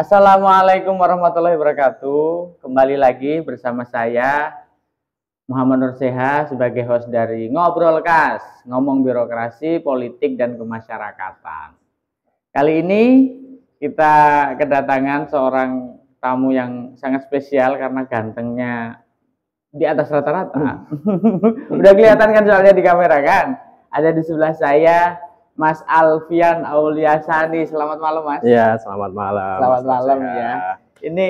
Assalamualaikum warahmatullahi wabarakatuh. Kembali lagi bersama saya Muhammad Nur Seha sebagai host dari Ngobrolkas, ngomong birokrasi, politik dan kemasyarakatan. Kali ini kita kedatangan seorang tamu yang sangat spesial karena gantengnya di atas rata-rata. Udah kelihatan kan soalnya di kamera kan? Ada di sebelah saya Mas Alfian Auliasani. Selamat malam, Mas. Iya, selamat malam. Selamat malam ya. Ini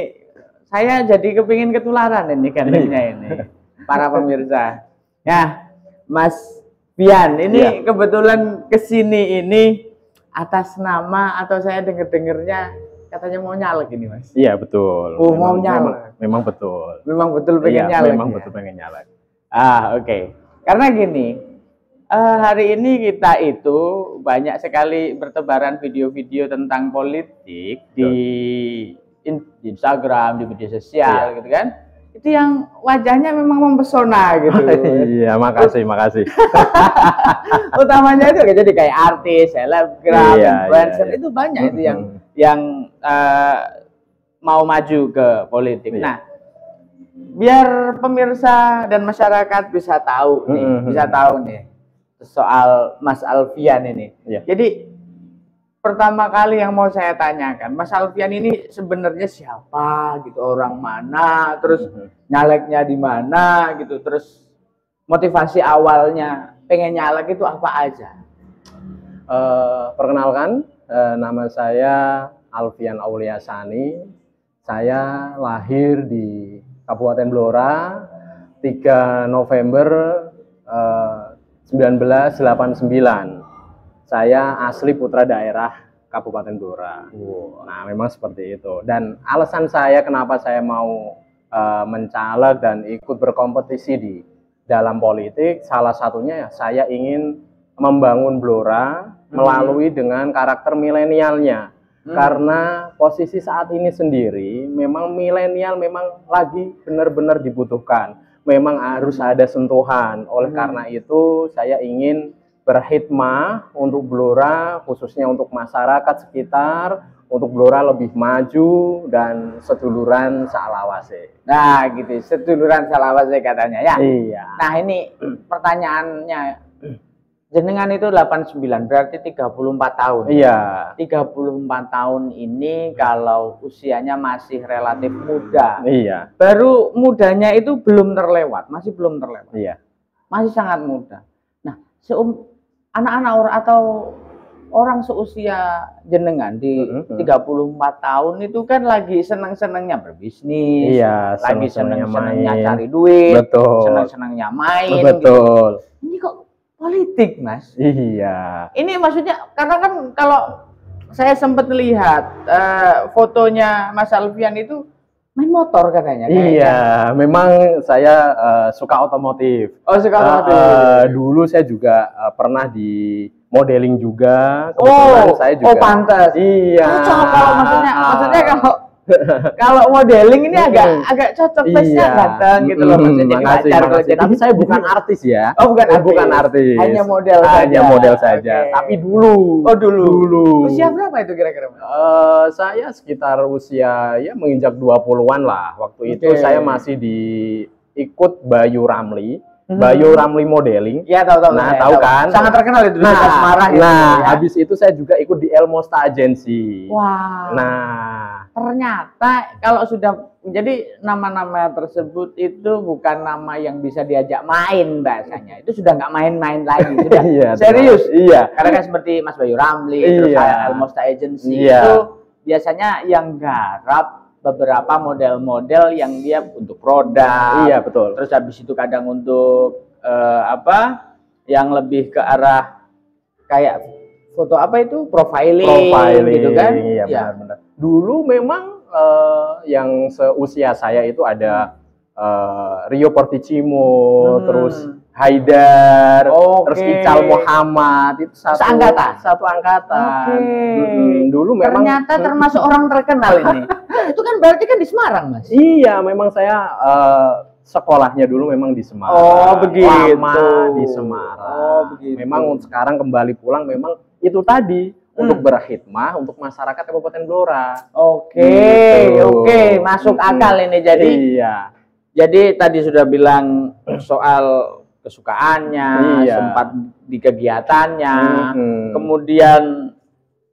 saya jadi kepingin ketularan ini gantengnya ini. Para pemirsa. Ya, Mas Fian, ini kebetulan kesini ini atas nama atau saya dengar-dengarnya katanya mau nyalek ini, Mas. Iya, betul. Oh, mau nyalek. Memang betul. Memang betul pengen nyalek. Memang ya? betul pengen nyalek. Oke. Karena gini, hari ini kita itu banyak sekali bertebaran video-video tentang politik di Instagram, di media sosial gitu kan. Itu yang wajahnya memang mempesona gitu. Iya, makasih. Utamanya itu jadi kayak artis, selebgram, influencer itu banyak itu yang mau maju ke politik. Nah, biar pemirsa dan masyarakat bisa tahu nih, soal Mas Alfian ini. Jadi pertama kali yang mau saya tanyakan, Mas Alfian ini sebenarnya siapa gitu, orang mana, terus nyaleknya di mana gitu, terus motivasi awalnya pengen nyalek itu apa aja? Perkenalkan, nama saya Alfian Auliasani. Saya lahir di Kabupaten Blora 3 November 1989. Saya asli putra daerah Kabupaten Blora. Nah, memang seperti itu. Dan alasan saya kenapa saya mau mencaleg dan ikut berkompetisi di dalam politik, salah satunya saya ingin membangun Blora melalui dengan karakter milenialnya. Karena posisi saat ini sendiri, memang milenial memang lagi benar-benar dibutuhkan. Memang harus ada sentuhan. Oleh karena itu saya ingin berkhidmah untuk Blora, khususnya untuk masyarakat sekitar, untuk Blora lebih maju dan seduluran salawase. Nah gitu, seduluran salawase katanya ya. Iya. Nah ini pertanyaannya, jenengan itu 89, berarti 34 tahun. Iya. 34 tahun ini kalau usianya masih relatif muda. Iya. Baru mudanya itu belum terlewat, masih belum terlewat. Iya. Masih sangat muda. Nah, anak-anak atau orang seusia jenengan di 34 tahun itu kan lagi senang-senangnya berbisnis, iya, lagi senang-senangnya cari duit, senang-senangnya main. Betul. Gitu. Ini kok politik, Mas? Iya. Ini maksudnya karena kan kalau saya sempat lihat fotonya Mas Alfian itu main motor katanya. Iya, memang saya suka otomotif. Oh, suka otomotif. Dulu saya juga pernah di modeling juga. Kebetulan saya juga. Oh, pantas. Iya. Cocok kalau maksudnya kalau modeling ini agak cocok, face-nya ganteng gitu loh, maksudnya makasih. Tapi saya bukan artis ya. Oh, bukan artis. Hanya model saja. Tapi dulu. Oh, dulu. Dulu. Usia berapa itu kira-kira? Saya sekitar usia ya menginjak 20-an lah. Waktu itu saya masih ikut Bayu Ramli. Bayu Ramli Modeling. Iya, tahu. Nah, tahu kan? Sangat terkenal itu di Semarang. Habis itu saya juga ikut di Elmosta Agency. Wah. Nah, ternyata kalau sudah jadi nama-nama tersebut itu bukan nama yang bisa diajak main bahasanya. Itu sudah nggak main-main lagi, sudah serius. Iya. Karena kan seperti Mas Bayu Ramli, terus Elmosta Agency itu biasanya yang garap beberapa model-model yang dia untuk produk. Iya, betul. Terus habis itu kadang untuk yang lebih ke arah kayak foto profiling gitu kan. Iya, benar-benar. Dulu memang yang seusia saya itu ada Rio Porticimo, terus Haidar, terus Ical Muhammad, itu satu angkatan. Dulu memang ternyata termasuk orang terkenal ini. Itu kan berarti kan di Semarang, Mas? Iya, memang saya sekolahnya dulu memang di Semarang. Oh, begitu. Lama di Semarang. Oh, begitu. Memang sekarang kembali pulang memang itu tadi untuk berkhidmah untuk masyarakat Kabupaten Blora. Oke, masuk akal ini. Jadi iya. Jadi tadi sudah bilang soal kesukaannya, sempat di kegiatannya, kemudian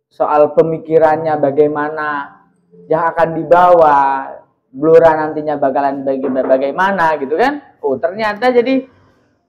soal pemikirannya bagaimana yang akan dibawa Blora nantinya bakalan bagaimana gitu kan. Oh, ternyata jadi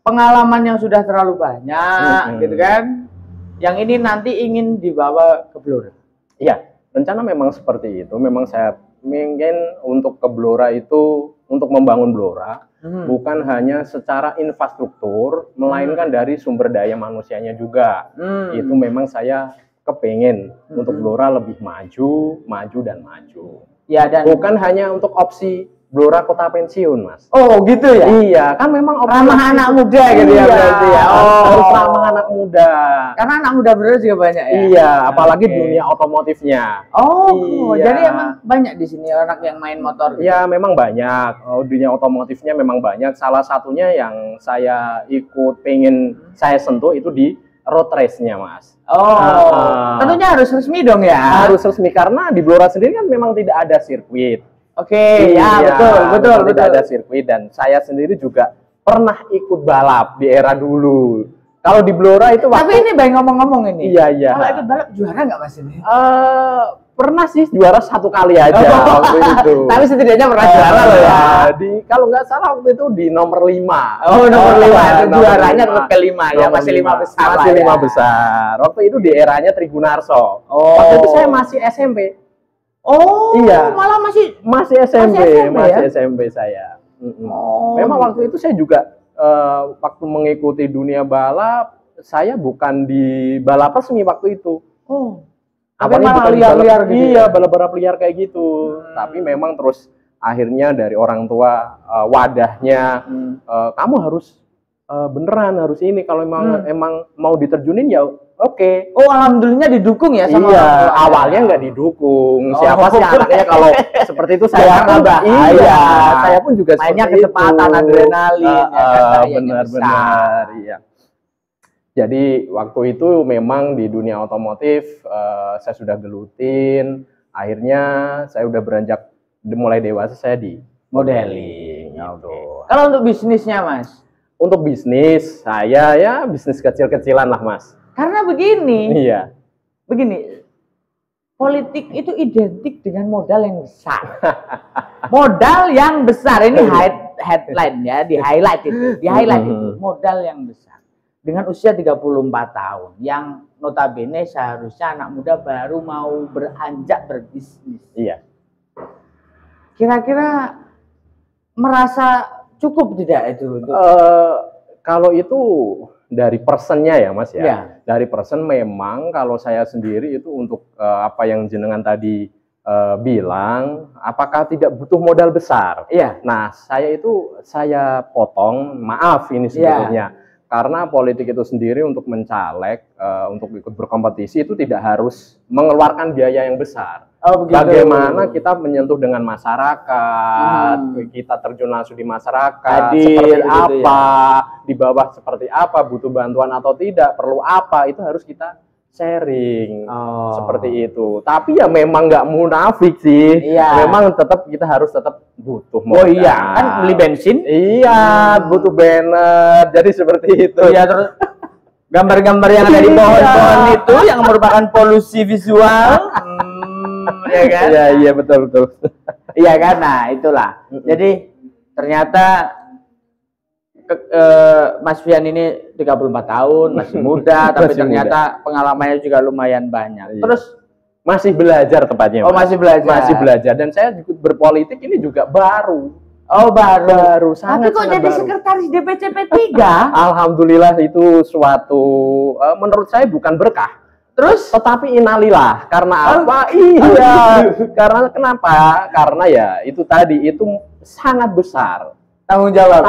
pengalaman yang sudah terlalu banyak gitu kan. Yang ini nanti ingin dibawa ke Blora. Iya, rencana memang seperti itu. Memang saya ingin untuk ke Blora itu untuk membangun Blora bukan hanya secara infrastruktur, melainkan dari sumber daya manusianya juga. Itu memang saya kepengen untuk Blora lebih maju dan maju. Ya, dan bukan hanya untuk opsi Blora kota pensiun, Mas. Oh, gitu ya? Iya, kan memang ramah anak muda gitu ya berarti ya. Harus ramah anak muda. Karena anak muda Blora juga banyak ya. Iya, apalagi dunia otomotifnya. Jadi emang banyak di sini orang yang main motor. Iya, memang banyak. Dunia otomotifnya memang banyak. Salah satunya yang saya ikut pengen saya sentuh itu di road race-nya, Mas. Tentunya harus resmi dong ya. Harus resmi karena di Blora sendiri kan memang tidak ada sirkuit. Betul. Tidak ada sirkuit dan saya sendiri juga pernah ikut balap di era dulu. Kalau di Blora itu Tapi ini baik ngomong-ngomong ini. Iya. Kalau ikut balap juara nggak Mas ini? Pernah sih juara 1 kali aja waktu itu. Tapi setidaknya pernah juara loh ya. Kalau nggak salah waktu itu di nomor 5. Nomor 5. Juaranya tetap ke-5 ya, masih 5 besar. Masih 5 besar. Waktu itu di eranya Trigunarso. Waktu itu saya masih SMP. Malah masih SMP saya. Memang waktu itu saya juga waktu mengikuti dunia balap, saya bukan di balap resmi waktu itu. Tapi malah liar-liar gitu. Iya, balap-balap liar kayak gitu. Tapi memang terus akhirnya dari orang tua wadahnya, kamu harus beneran harus ini. Kalau emang mau diterjunin ya oke. Alhamdulillah didukung ya sama orang tua. Awalnya nggak didukung. Siapa sih anaknya kalau seperti itu saya saya pun juga mainnya kecepatan, adrenalin. Benar-benar. Iya. Jadi waktu itu memang di dunia otomotif saya sudah gelutin. Akhirnya saya udah beranjak mulai dewasa saya di modeling. Kalau untuk bisnisnya, Mas? Untuk bisnis saya ya bisnis kecil-kecilan lah, Mas. Karena begini. Iya. Begini. Politik itu identik dengan modal yang besar. Modal yang besar ini headline ya, di highlight itu. Modal yang besar. Dengan usia 34 tahun yang notabene seharusnya anak muda baru mau beranjak berbisnis. Iya. Kira-kira merasa cukup tidak itu? Kalau itu dari personnya ya, Mas ya. Ya. Dari person memang kalau saya sendiri itu untuk apa yang jenengan tadi bilang, apakah tidak butuh modal besar? Iya. Nah, saya potong, maaf ini sebetulnya. Karena politik itu sendiri untuk mencaleg, untuk ikut berkompetisi itu tidak harus mengeluarkan biaya yang besar. Bagaimana kita menyentuh dengan masyarakat, kita terjun langsung di masyarakat, seperti apa, di bawah seperti apa, butuh bantuan atau tidak, perlu apa, itu harus kita sharing, seperti itu. Tapi ya memang nggak munafik sih, memang kita harus tetap butuh modal. Kan beli bensin? Iya, butuh banner, jadi seperti itu. Iya, terus gambar-gambar yang ada di pohon-pohon itu yang merupakan polusi visual, ya kan? Iya betul. Iya kan, nah itulah. Jadi ternyata Mas Fian ini 34 tahun, masih muda, tapi ternyata pengalamannya juga lumayan banyak. Terus masih belajar tepatnya. Masih belajar. Masih belajar dan saya berpolitik ini juga baru. Baru. Tapi kok jadi sekretaris DPC P3? Alhamdulillah itu suatu menurut saya bukan berkah. Terus tetapi innalillah. Karena apa? Iya. Karena kenapa? Karena ya itu tadi itu sangat besar. Tanggung jawab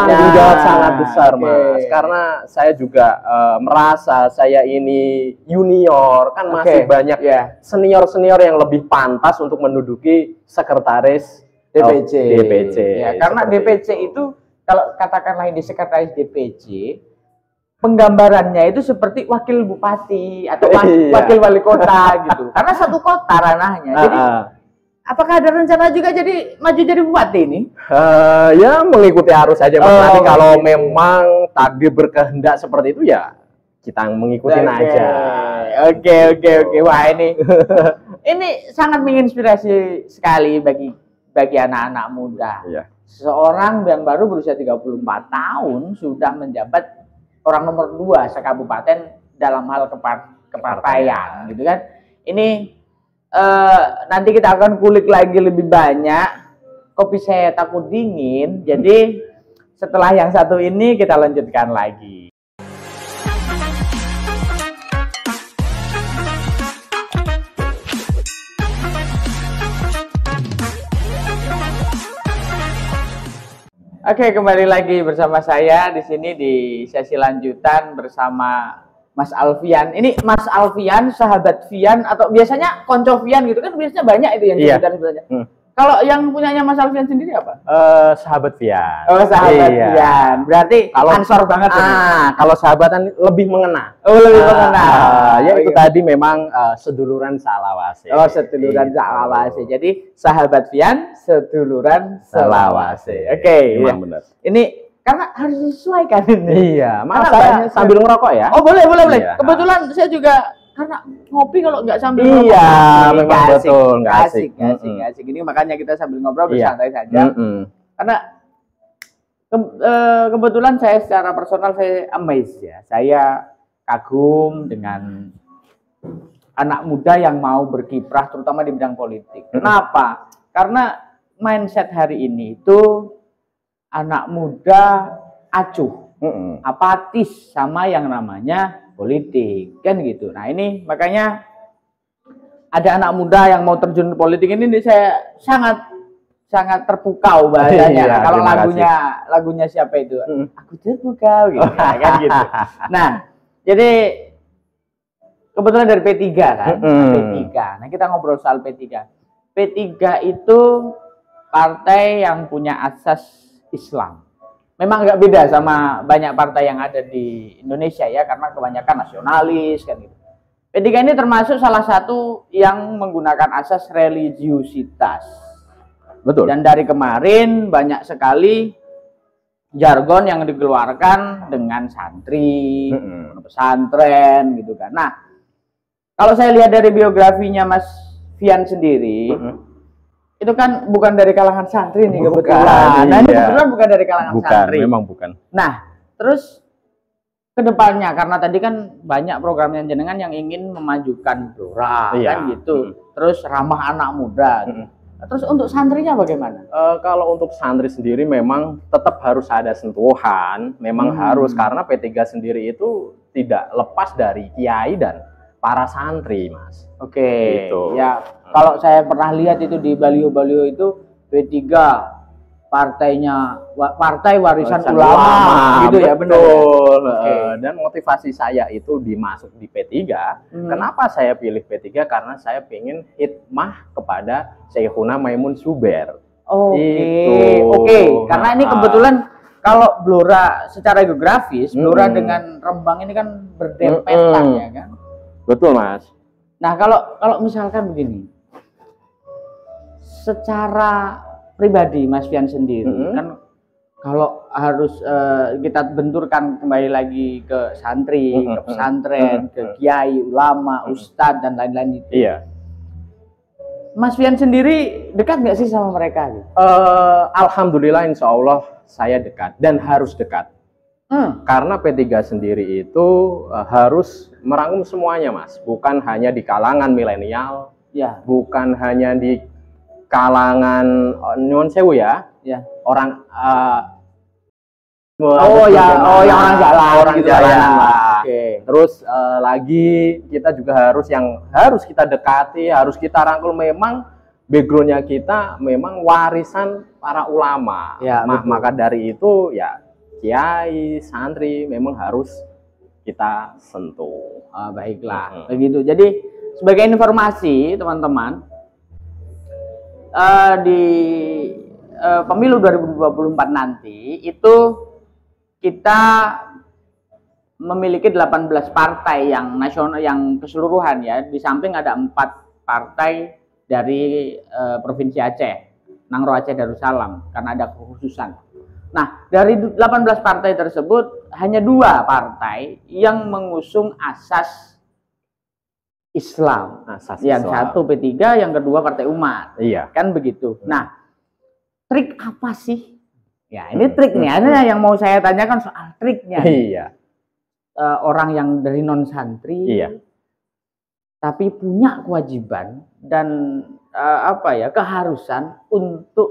sangat besar, Mas. Karena saya juga merasa saya ini junior, kan masih banyak senior-senior yang lebih pantas untuk menduduki sekretaris DPC. Ya, karena DPC itu kalau katakanlah ini sekretaris DPC penggambarannya itu seperti wakil bupati atau wakil wali kota gitu. Karena satu kota ranahnya. Jadi apakah ada rencana juga jadi maju jadi bupati ini? Ya mengikuti arus saja Mas. Nanti kalau memang takdir berkehendak seperti itu ya kita mengikuti aja. Oke. Wah ini sangat menginspirasi sekali bagi anak-anak muda. Iya. Seorang yang baru berusia 34 tahun sudah menjabat orang nomor 2 sekabupaten dalam hal kepartaian, gitu kan? Ini nanti kita akan kulik lagi lebih banyak. Kopi saya takut dingin, jadi setelah yang satu ini kita lanjutkan lagi. Oke, kembali lagi bersama saya di sini di sesi lanjutan bersama Mas Alfian. Ini Mas Alfian, sahabat Fian atau biasanya konco Fian gitu kan, biasanya banyak itu yang sebutan sebenarnya. Kalau yang punyanya Mas Alfian sendiri apa? Sahabat Fian. Oh, sahabat Fian. Berarti kalau ansor banget. Kalau sahabatan lebih mengena. Oh, lebih mengena. Ya itu tadi memang seduluran Salawase. Oh, seduluran Salawase. Jadi sahabat Fian, seduluran Salawase. Oke, memang benar. Ini karena harus disesuaikan ini. Iya, maaf saya sambil ngerokok ya. Oh, boleh. Iya. Kebetulan saya juga karena ngopi kalau nggak sambil ngerokok, memang betul, nggak asik. Ini makanya kita sambil ngobrol bersantai saja. Karena kebetulan saya secara personal saya amazed ya. Saya kagum dengan anak muda yang mau berkiprah terutama di bidang politik. Kenapa? Karena mindset hari ini itu anak muda acuh, apatis sama yang namanya politik, kan gitu. Nah ini makanya ada anak muda yang mau terjun ke politik ini saya sangat terpukau bahasanya. Kalau lagunya siapa itu? Aku terpukau gitu, kan gitu. Nah, jadi kebetulan dari P3 kan, P3. Nah kita ngobrol soal P3. P3 itu partai yang punya asas Islam. Memang nggak beda sama banyak partai yang ada di Indonesia ya, karena kebanyakan nasionalis kan gitu. P3 ini termasuk salah satu yang menggunakan asas religiusitas. Betul. Dan dari kemarin banyak sekali jargon yang dikeluarkan dengan santri, pesantren gitu kan. Nah, kalau saya lihat dari biografinya Mas Fian sendiri, itu kan bukan dari kalangan santri nih kebetulan. Nah, ini kebetulan bukan dari kalangan santri. Memang bukan. Nah, terus kedepannya karena tadi kan banyak programnya jenengan yang ingin memajukan Blora kan gitu. Terus ramah anak muda. Terus untuk santrinya bagaimana? Kalau untuk santri sendiri memang tetap harus ada sentuhan, memang harus, karena P3 sendiri itu tidak lepas dari kiai dan para santri, Mas. Oke, gitu. Ya kalau saya pernah lihat itu di baliho-baliho itu P3 partai warisan ulama gitu ya, benar. Dan motivasi saya itu dimasuk di P3. Kenapa saya pilih P3? Karena saya ingin hikmah kepada Syekhuna Maimun Zubair. Oke. Karena ini kebetulan kalau Blora secara geografis, Blora dengan Rembang ini kan berdempetan ya kan. Betul, Mas. Nah, kalau misalkan begini, secara pribadi Mas Fian sendiri kan kalau harus kita benturkan kembali lagi ke santri, ke pesantren, ke kiai, ulama, ustadz dan lain-lain itu. Iya. Mas Fian sendiri dekat nggak sih sama mereka? Alhamdulillah, insya Allah saya dekat dan harus dekat. Karena P3 sendiri itu harus merangkum semuanya, Mas. Bukan hanya di kalangan milenial, bukan hanya di kalangan nyuwun sewu ya, orang yang orang jalan. Terus lagi kita juga harus kita dekati, harus kita rangkul. Memang backgroundnya kita memang warisan para ulama. Maka dari itu ya kiai, santri memang harus kita sentuh. Baiklah, begitu. Jadi sebagai informasi teman-teman, di pemilu 2024 nanti itu kita memiliki 18 partai yang nasional, yang keseluruhan ya. Di samping ada 4 partai dari Provinsi Aceh, Nangro Aceh Darussalam, karena ada kekhususan. Nah, dari 18 partai tersebut hanya 2 partai yang mengusung asas Islam. Yang satu P3, yang kedua Partai Umat. Iya. Kan begitu. Nah, trik apa sih? Ya, ini triknya. Ini yang mau saya tanyakan soal triknya. Iya. Orang yang dari non santri, iya, tapi punya kewajiban dan keharusan untuk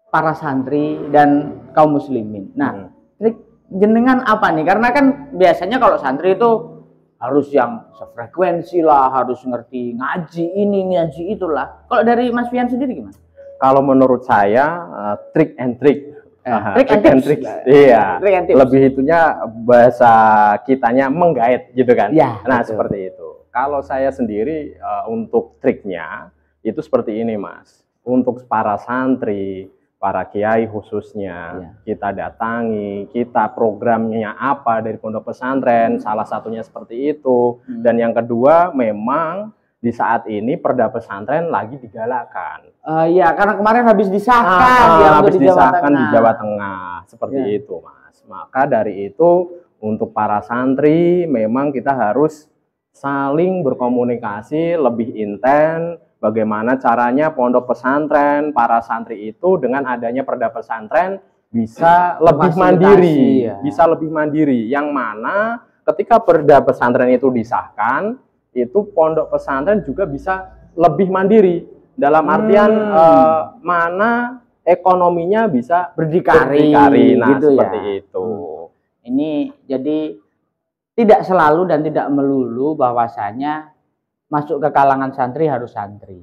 para santri dan kaum muslimin. Nah, trik jenengan apa nih? Karena kan biasanya kalau santri itu harus yang sefrekuensi lah, harus ngerti ngaji ini, ngaji itulah. Kalau dari Mas Fian sendiri gimana? Kalau menurut saya trik and trick. Trik and trick. Iya. Lebih itunya bahasa kitanya menggait gitu kan. Ya, nah, betul. Seperti itu. Kalau saya sendiri untuk triknya itu seperti ini, Mas. Untuk para santri, para kiai khususnya, kita datangi, kita programnya apa dari pondok pesantren, salah satunya seperti itu. Dan yang kedua, memang di saat ini perda pesantren lagi digalakan. Iya, karena kemarin habis disahkan, habis disahkan di Jawa Tengah, seperti itu, Mas. Maka dari itu untuk para santri memang kita harus saling berkomunikasi lebih intens. Bagaimana caranya pondok pesantren, para santri itu dengan adanya perda pesantren bisa lebih mandiri, bisa lebih mandiri. Yang mana ketika perda pesantren itu disahkan, itu pondok pesantren juga bisa lebih mandiri. Dalam artian mana ekonominya bisa berdikari. Nah, gitu seperti itu. Ini jadi tidak selalu dan tidak melulu bahwasanya masuk ke kalangan santri harus santri.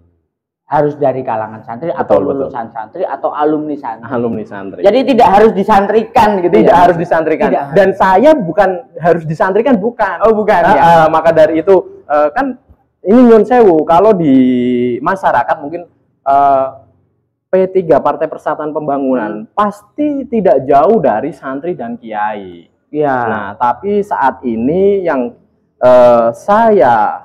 Harus dari kalangan santri atau lulusan santri atau alumni santri. Alumni santri. Jadi tidak harus disantrikan gitu. Tidak harus disantrikan. Tidak. Dan saya bukan harus disantrikan, bukan. Oh, bukan. Maka dari itu kan ini nyun sewu, kalau di masyarakat mungkin P3 Partai Persatuan Pembangunan pasti tidak jauh dari santri dan kiai. Ya. Nah, tapi saat ini yang saya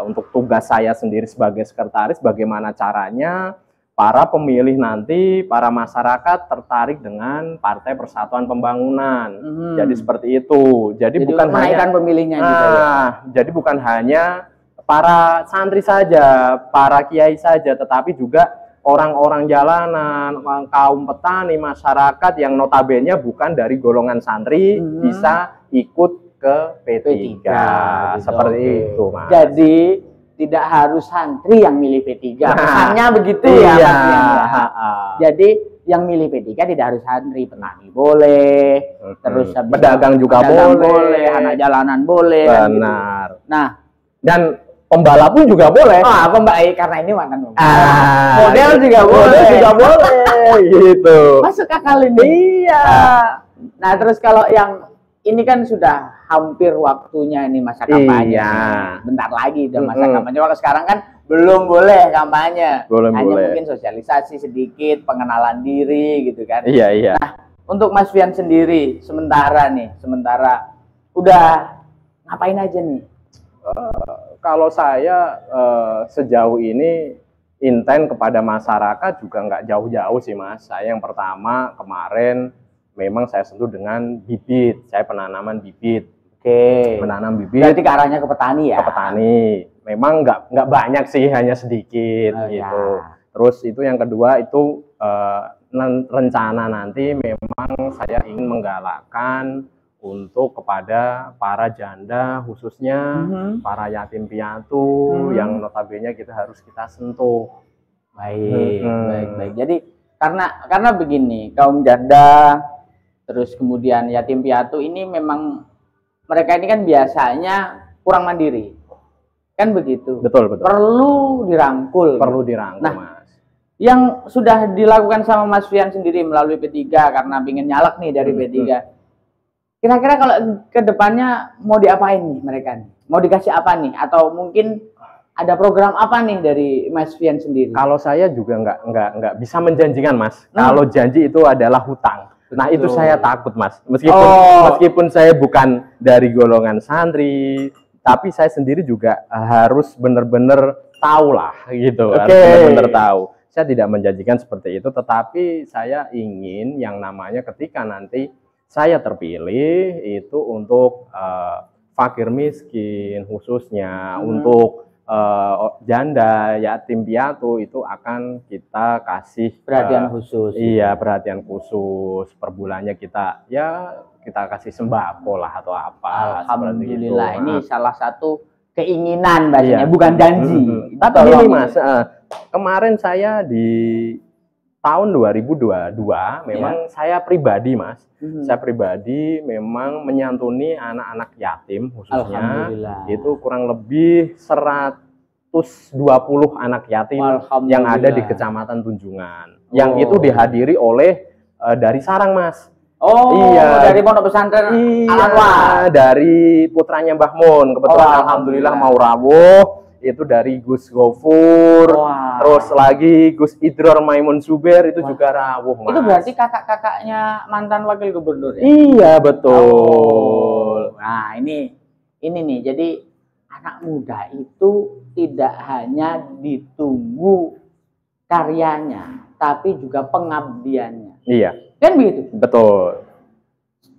untuk tugas saya sendiri sebagai sekretaris, bagaimana caranya para pemilih nanti, para masyarakat tertarik dengan Partai Persatuan Pembangunan. Jadi seperti itu. Jadi bukan hanya pemilihnya gitu ya. Jadi bukan hanya para santri saja, para kiai saja, tetapi juga orang-orang jalanan, kaum petani, masyarakat yang notabene bukan dari golongan santri bisa ikut ke P3. Seperti itu, Mas. Jadi tidak harus santri yang milih P3. Pesannya begitu ya. Jadi yang milih P3 tidak harus santri, petani boleh, terus pedagang juga boleh, anak jalanan boleh. Benar. Gitu. Nah, dan pembalap pun juga boleh. Karena ini makan model juga boleh. Gitu. Masuk akal ini. Iya. Nah, terus kalau yang ini kan sudah hampir waktunya ini masa kampanye. Bentar lagi udah masa kampanye. Kalau sekarang kan belum boleh kampanye. Hanya mungkin sosialisasi sedikit, pengenalan diri gitu kan. Iya. Nah, untuk Mas Fian sendiri sementara udah ngapain aja nih? Kalau saya sejauh ini intent kepada masyarakat juga nggak jauh-jauh sih, Mas. Saya yang pertama kemarin memang saya sentuh dengan bibit, saya penanaman bibit. Oke. Menanam bibit. Berarti ke arahnya ke petani ya? Ke petani. Memang nggak banyak sih, hanya sedikit gitu. Terus itu yang kedua itu rencana nanti memang saya ingin menggalakkan untuk kepada para janda khususnya para yatim piatu yang notabene kita harus kita sentuh. Baik. Jadi karena begini, kaum janda terus kemudian yatim piatu ini memang mereka ini kan biasanya kurang mandiri. Kan begitu. Betul. Perlu dirangkul. Nah, Mas. Yang sudah dilakukan sama Mas Fian sendiri melalui P3 karena ingin nyalek nih dari P3. Kira-kira kalau ke depannya mau diapain nih mereka nih? Mau dikasih apa nih? Atau mungkin ada program apa nih dari Mas Fian sendiri? Kalau saya juga nggak bisa menjanjikan, Mas. Kalau janji itu adalah hutang. Nah, itu saya takut, Mas. Meskipun saya bukan dari golongan santri, tapi saya sendiri juga harus benar-benar tahu lah gitu, harus benar-benar tahu. Saya tidak menjanjikan seperti itu, tetapi saya ingin yang namanya ketika nanti saya terpilih itu untuk fakir miskin khususnya, untuk janda, yatim piatu itu akan kita kasih perhatian khusus. Iya, perhatian khusus. Per bulannya kita kasih sembako lah atau apa. Alhamdulillah, ini salah satu keinginan bahasanya, bukan janji. Tapi ini Mas, kemarin saya di tahun 2022 memang saya pribadi, Mas. Saya pribadi memang menyantuni anak-anak yatim khususnya. Itu kurang lebih 120 anak yatim yang ada di Kecamatan Tunjungan. Yang itu dihadiri oleh dari Sarang, Mas. Iya, dari Pondok Pesantren Al-Anwar. Dari putranya Mbah Mun. Kebetulan alhamdulillah mau rawuh. Itu dari Gus Gofur, terus lagi Gus Idror Maimun Zuber itu juga rawuh, Mas. Itu berarti kakak-kakaknya mantan wakil gubernur ya? Iya, betul. Nah, ini nih, jadi anak muda itu tidak hanya ditunggu karyanya, tapi juga pengabdiannya. Iya. Kan begitu? Betul.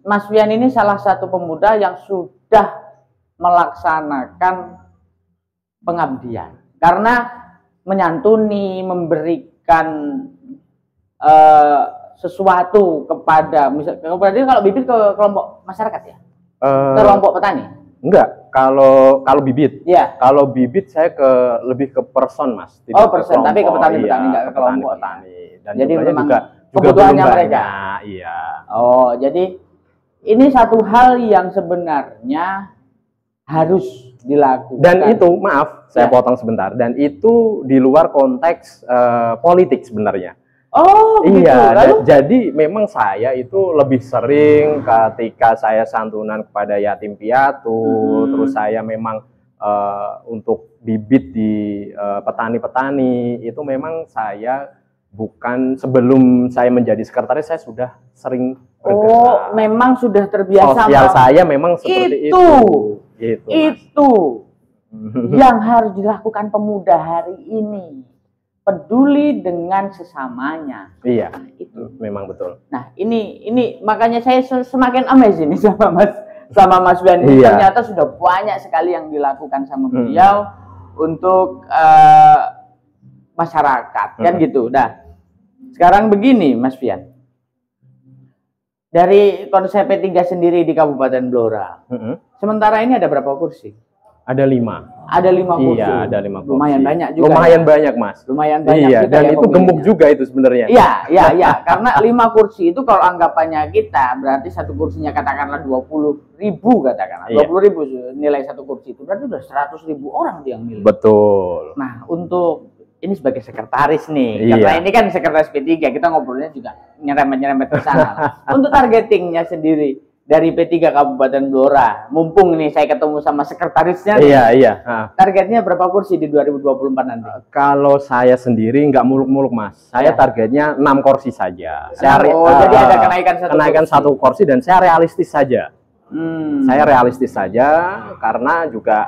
Mas Fian ini salah satu pemuda yang sudah melaksanakan pengabdian, karena menyantuni, memberikan sesuatu kepada, misalnya kalau bibit ke kelompok masyarakat ya, ke kelompok petani. Enggak, kalau bibit. Ya. Kalau bibit saya lebih ke person, Mas. Tidak person, tapi ke petani-petani, enggak ke kelompok petani. Dan jadi memang juga kebutuhannya mereka. Iya. Oh, jadi ini satu hal yang sebenarnya harus dilakukan. Dan itu, maaf, saya potong sebentar. Dan itu di luar konteks politik sebenarnya. Oh, begitu. Iya. Jadi memang saya itu lebih sering ketika saya santunan kepada yatim piatu, terus saya memang untuk bibit di petani-petani itu memang saya bukan, sebelum saya menjadi sekretaris saya sudah sering bergerak. Oh, memang sudah terbiasa. Sosial saya memang seperti itu. Itu yang harus dilakukan pemuda hari ini, peduli dengan sesamanya. Iya, nah, itu memang betul. Nah, ini makanya saya semakin amazed ini sama Mas Fian. Iya. Ternyata sudah banyak sekali yang dilakukan sama beliau untuk masyarakat, kan gitu. Nah, sekarang begini Mas Fian, dari konsep P3 sendiri di Kabupaten Blora, sementara ini ada berapa kursi? Ada 5. Ada 5 kursi. Iya, ada 5 kursi. Lumayan banyak juga. Lumayan banyak, Mas. Lumayan banyak. Iya, dan itu gemuk juga itu sebenarnya. Iya. Karena 5 kursi itu kalau anggapannya kita berarti satu kursinya katakanlah 20.000 katakanlah. 20.000 nilai satu kursi itu berarti udah 100.000 orang yang milih. Betul. Nah, untuk ini sebagai sekretaris nih, karena ini kan sekretaris P3, kita ngobrolnya juga nyerempet-nyerempet ke sana. Untuk targetingnya sendiri dari P3 Kabupaten Blora, mumpung nih saya ketemu sama sekretarisnya. Iya. Targetnya berapa kursi di 2024 nanti? Kalau saya sendiri nggak muluk-muluk, Mas. Saya targetnya 6 kursi saja. Jadi ada kenaikan satu kursi dan saya realistis saja. Saya realistis saja karena juga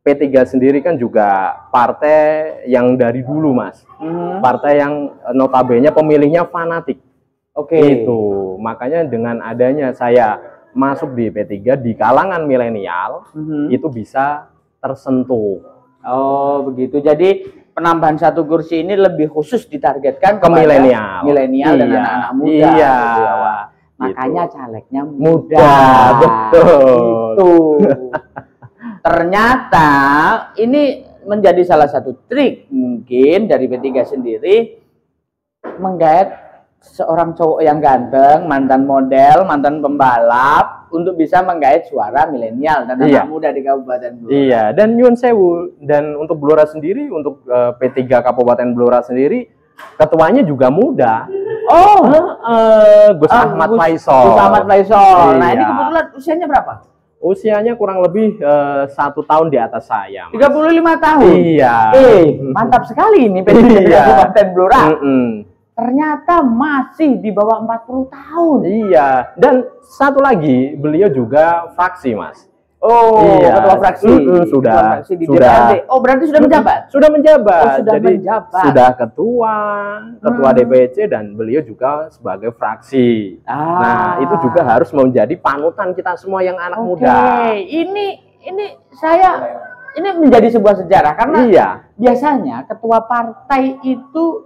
P3 sendiri kan juga partai yang dari dulu, Mas. Partai yang notabene pemilihnya fanatik. Itu makanya dengan adanya saya masuk di P3 di kalangan milenial itu bisa tersentuh. Oh, begitu. Jadi penambahan satu kursi ini lebih khusus ditargetkan ke milenial dan anak-anak muda. Iya. Makanya gitu. calegnya muda. Betul. Itu. Ternyata ini menjadi salah satu trik mungkin dari P3 sendiri menggait seorang cowok yang ganteng, mantan model, mantan pembalap untuk bisa menggait suara milenial dan anak muda di Kabupaten Blora. Iya, dan nyuwun sewu, dan untuk Blora sendiri, untuk P3 Kabupaten Blora sendiri, ketuanya juga muda. Gus Ahmad Faisal. Gus Ahmad Faisal. Nah, ini kebetulan usianya berapa? Usianya kurang lebih 1 tahun di atas saya, Mas. 35 tahun? Iya. Mantap sekali ini P3 Kabupaten Blora. ternyata masih di bawah 40 tahun. Iya, dan satu lagi, beliau juga fraksi, Mas. Oh, iya. ketua fraksi. Sudah. Ketua fraksi di DPRD. Oh, berarti sudah menjabat? Sudah menjabat. Oh, sudah jadi menjabat. sudah ketua DPC dan beliau juga sebagai fraksi. Nah, itu juga harus menjadi panutan kita semua yang anak muda. Ini saya ini menjadi sebuah sejarah karena biasanya ketua partai itu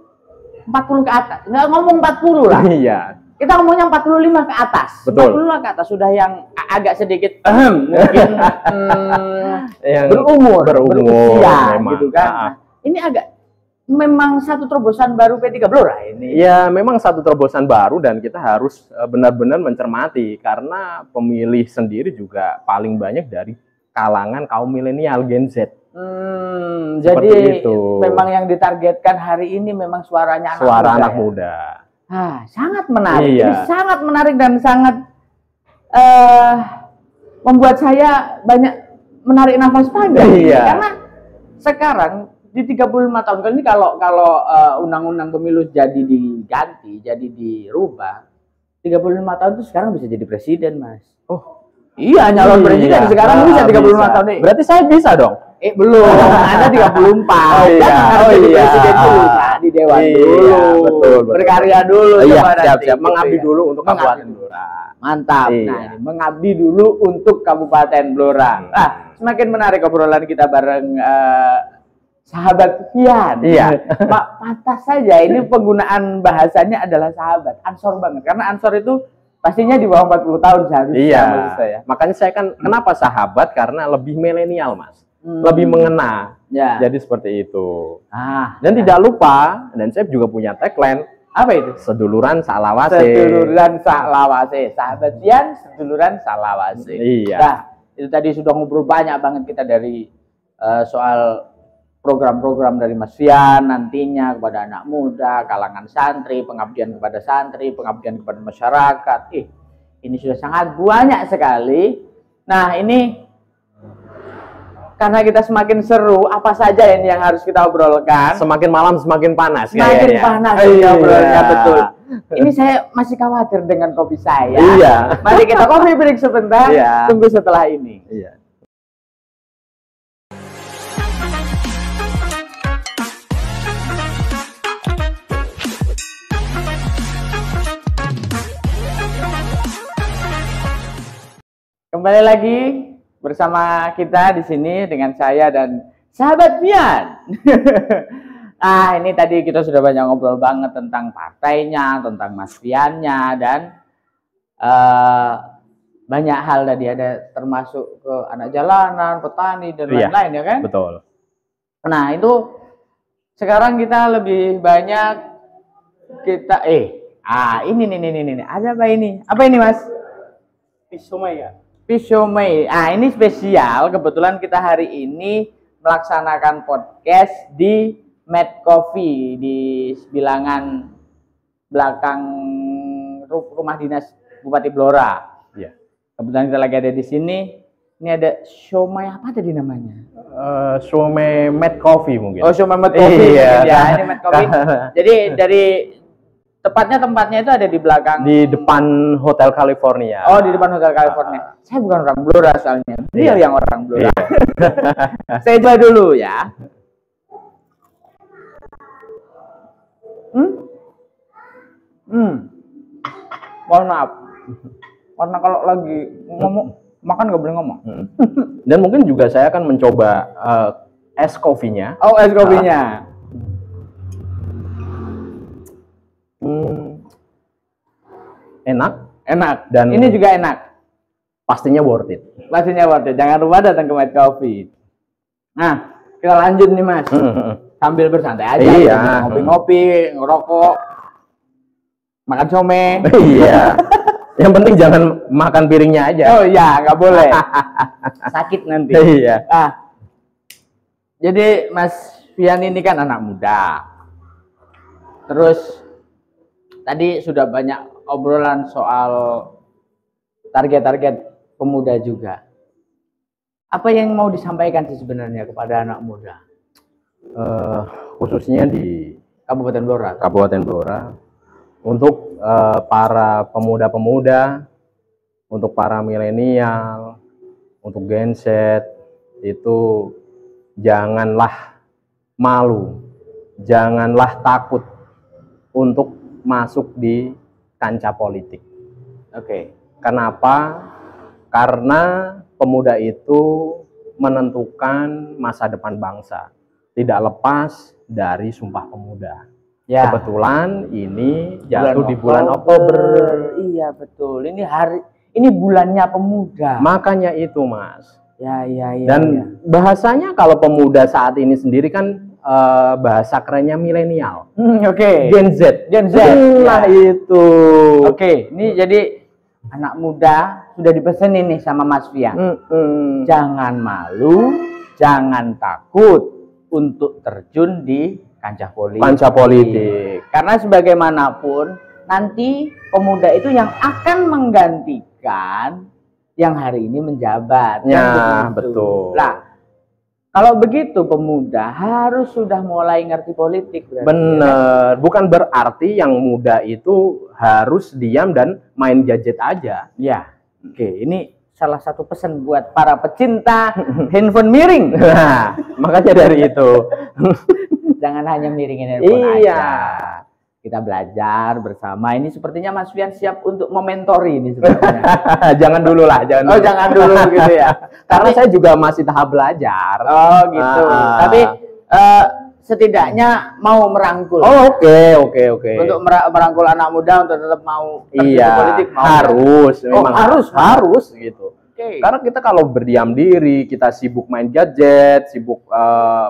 40 ke atas. Nggak ngomong 40 lah. Iya. Kita ngomongnya 45 ke atas. Betul. 45 ke atas sudah yang agak sedikit mungkin yang berusia memang. gitu kan. Ini agak memang satu terobosan baru P3 Blora ini. Ya, memang satu terobosan baru dan kita harus benar-benar mencermati karena pemilih sendiri juga paling banyak dari kalangan kaum milenial Gen Z. Jadi itu. Memang yang ditargetkan hari ini memang suaranya anak muda. Sangat menarik. Ini sangat menarik dan sangat membuat saya banyak menarik nafas panjang. Karena sekarang di 35 tahun ini kalau undang-undang pemilu jadi diganti, jadi dirubah, 35 tahun itu sekarang bisa jadi presiden, Mas. Oh, iya, nyalon presiden sekarang bisa 35 tahun. Berarti saya bisa dong. Belum, Anda 34. Harus jadi presiden dulu, Pak, di Dewan dulu. Betul. Berkarya dulu. Siap. Mengabdi dulu untuk Kabupaten Blora. Mantap. Nah, ini mengabdi dulu untuk Kabupaten Blora. Semakin menarik obrolan kita bareng sahabat Fian. Pak, pantas saja ini penggunaan bahasanya adalah sahabat. Ansor banget. Karena Ansor itu pastinya di bawah 40 tahun seharusnya. Maksud saya. Makanya saya kan kenapa sahabat? Karena lebih milenial, Mas. Lebih mengena. Jadi seperti itu. Dan tidak lupa, dan saya juga punya tagline. Apa itu? Seduluran salawase. Seduluran salawase. Sahabat Fian, seduluran salawase. Nah, itu tadi sudah ngobrol banyak banget kita dari soal program-program dari Mas Fian nantinya kepada anak muda, kalangan santri, pengabdian kepada santri, pengabdian kepada masyarakat. Ini sudah sangat banyak sekali. Nah, ini karena kita semakin seru, apa saja ini yang harus kita obrolkan? Semakin malam semakin panas. Semakin panas obrolnya, betul. Ini saya masih khawatir dengan kopi saya. Mari kita coffee break sebentar. Tunggu setelah ini. Kembali lagi bersama kita di sini dengan saya dan sahabat Fian. Ini tadi kita sudah banyak ngobrol banget tentang partainya, tentang Mas Fiannya, dan banyak hal tadi ada termasuk ke anak jalanan, petani dan lain-lain ya kan? Betul. Nah itu sekarang kita lebih banyak kita ini ada apa ini? Apa ini, Mas? Pisomai ya. Pisomai. Ini spesial. Kebetulan kita hari ini melaksanakan podcast di Mad Coffee di bilangan belakang rumah dinas Bupati Blora. Kebetulan kita lagi ada di sini. Ini ada siomay apa tadi namanya? Siomay Mad Coffee mungkin. Oh, siomay Mad Coffee. Ini Mad Coffee. Jadi dari tempatnya itu ada di belakang, di depan Hotel California. Oh, di depan Hotel California. Saya bukan orang Blora soalnya. Dia yang orang Blora. Saya coba dulu ya. Mohon maaf. Karena kalau lagi ngomong makan nggak boleh ngomong. Dan mungkin juga saya akan mencoba es kopinya. Oh, es kopinya. Enak dan ini juga enak. Pastinya worth it. Jangan lupa datang ke Mad Coffee. Nah, kita lanjut nih, Mas. Sambil bersantai aja. Ngopi-ngopi, ngerokok, makan some. Yang penting jangan makan piringnya aja. Oh iya, nggak boleh. Sakit nanti. Jadi Mas Fian ini kan anak muda. Terus tadi sudah banyak obrolan soal target-target pemuda juga. Apa yang mau disampaikan sih sebenarnya kepada anak muda? Khususnya di Kabupaten Blora. untuk para pemuda-pemuda, untuk para milenial, untuk Gen Z, itu janganlah malu, janganlah takut untuk masuk di kancah politik. Oke. Kenapa? Karena pemuda itu menentukan masa depan bangsa, tidak lepas dari Sumpah Pemuda. Ya. Kebetulan ini jatuh di bulan Oktober. Iya betul. Ini bulannya pemuda. Makanya itu, Mas. Ya. Dan bahasanya kalau pemuda saat ini sendiri kan bahasa kerennya milenial. Oke. Gen Z. Nah, itu. Oke, ini jadi anak muda sudah dipesenin nih sama Mas Fian. Jangan malu, jangan takut untuk terjun di kancah politik. Karena sebagaimanapun nanti pemuda itu yang akan menggantikan yang hari ini menjabat. Ya, betul. Nah, kalau begitu pemuda harus sudah mulai ngerti politik. Bener, bukan berarti yang muda itu harus diam dan main gadget aja. Ya, oke. Ini salah satu pesan buat para pecinta handphone miring. Nah, makanya dari itu. Jangan hanya miringin handphone Iya. aja. Kita belajar bersama. Ini sepertinya Mas Fian siap untuk mementori ini sepertinya. Jangan dulu lah, jangan. Oh, jangan dulu gitu ya. Karena saya juga masih tahap belajar. Oh, gitu. Tapi setidaknya mau merangkul. Oh, oke. Untuk merangkul anak muda untuk tetap mau terjun Iya, politik mau. harus. Memang harus gitu. Okay. Karena kita kalau berdiam diri, kita sibuk main gadget, sibuk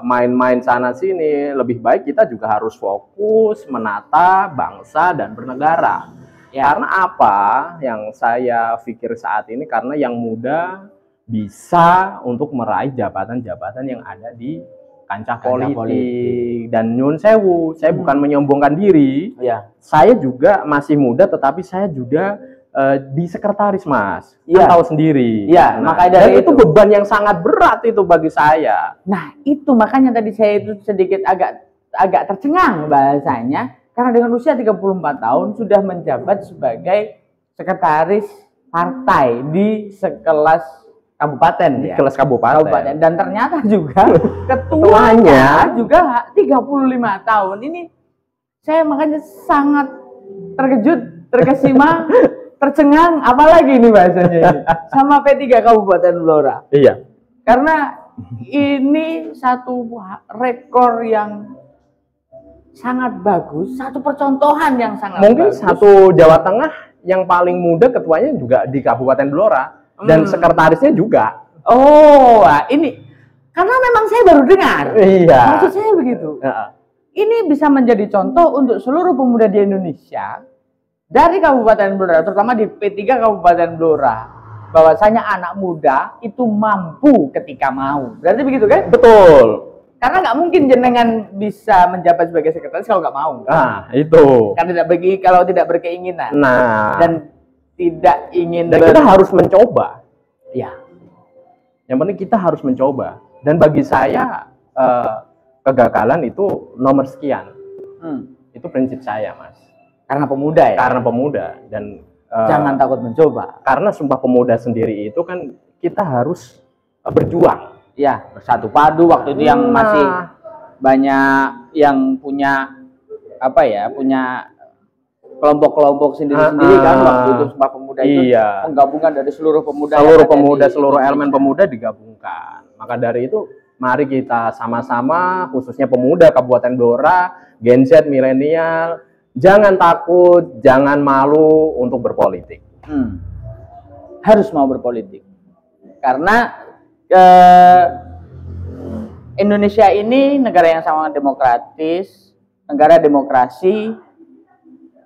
main-main sana sini, lebih baik kita juga harus fokus menata bangsa dan bernegara. Ya. Karena apa yang saya pikir saat ini, karena yang muda bisa untuk meraih jabatan-jabatan yang ada di kancah politik. Dan nyun sewu, saya bukan menyombongkan diri. Ya. Saya juga masih muda, tetapi saya juga di sekretaris, Mas. Iya. Kan tahu sendiri. Iya, Nah, makanya dari itu beban yang sangat berat itu bagi saya. Nah, itu makanya tadi saya itu sedikit agak tercengang bahasanya karena dengan usia 34 tahun sudah menjabat sebagai sekretaris partai di sekelas kabupaten Di ya. kelas kabupaten. Dan ternyata juga ketuanya juga 35 tahun. Ini saya makanya sangat terkejut, terkesima, tercengang, apalagi ini bahasanya ini, sama P3 Kabupaten Blora. Iya. Karena ini satu rekor yang sangat bagus, satu percontohan yang sangat Mungkin bagus. satu Jawa Tengah yang paling muda ketuanya juga di Kabupaten Blora dan sekretarisnya juga. Oh, ini karena memang saya baru dengar. Iya. Maksud saya begitu. Ini bisa menjadi contoh untuk seluruh pemuda di Indonesia dari Kabupaten Blora, terutama di P3 Kabupaten Blora, bahwasanya anak muda itu mampu ketika mau. Berarti begitu kan? Betul. Karena nggak mungkin jenengan bisa menjabat sebagai sekretaris kalau nggak mau. Nah, itu. Kan kalau tidak berkeinginan. Nah, Dan tidak ingin. dan kita harus mencoba. Ya. Yang penting kita harus mencoba. Dan bagi saya kegagalan itu nomor sekian. Itu prinsip saya, Mas. Karena pemuda ya. Karena pemuda dan jangan takut mencoba. Karena Sumpah Pemuda sendiri itu kan kita harus berjuang. Ya, bersatu padu waktu itu yang masih banyak yang punya punya kelompok-kelompok sendiri-sendiri kan waktu itu Sumpah Pemuda itu penggabungan dari seluruh pemuda. Seluruh elemen pemuda digabungkan. Maka dari itu mari kita sama-sama, khususnya pemuda Kabupaten Blora, Gen Z, milenial, jangan takut, jangan malu untuk berpolitik. Harus mau berpolitik. Karena Indonesia ini negara yang sangat demokratis, negara demokrasi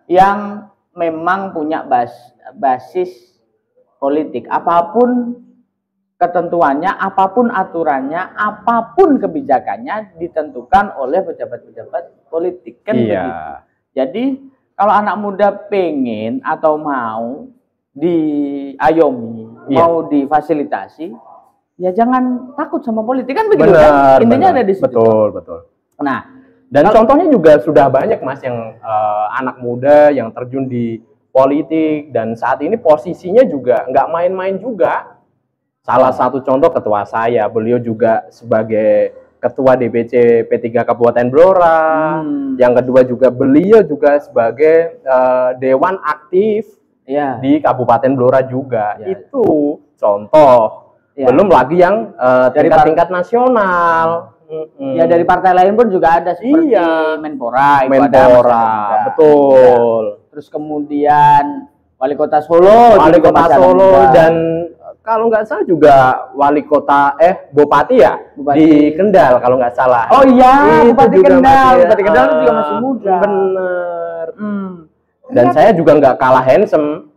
yang memang punya basis politik. Apapun ketentuannya, apapun aturannya, apapun kebijakannya ditentukan oleh pejabat-pejabat politik. Kan begitu. Jadi kalau anak muda pengen atau mau diayomi, mau difasilitasi, ya jangan takut sama politik, kan begitu kan? Intinya ada di situ. Betul. Nah, Dan contohnya juga sudah banyak Mas yang anak muda yang terjun di politik dan saat ini posisinya juga nggak main-main juga. Salah satu contoh ketua saya, beliau juga sebagai ketua DPC P3 Kabupaten Blora. Yang kedua juga beliau juga sebagai dewan aktif di Kabupaten Blora juga. Itu contoh. Belum lagi yang dari tingkat nasional. Ya dari partai lain pun juga ada seperti Menpora, betul. Terus kemudian Wali Kota Solo, dan kalau nggak salah juga Wali Kota Bupati ya di Kendal kalau nggak salah. Oh iya, Bupati Kendal, Bupati Kendal itu juga masih muda. Bener. Dan saya juga nggak kalah handsome.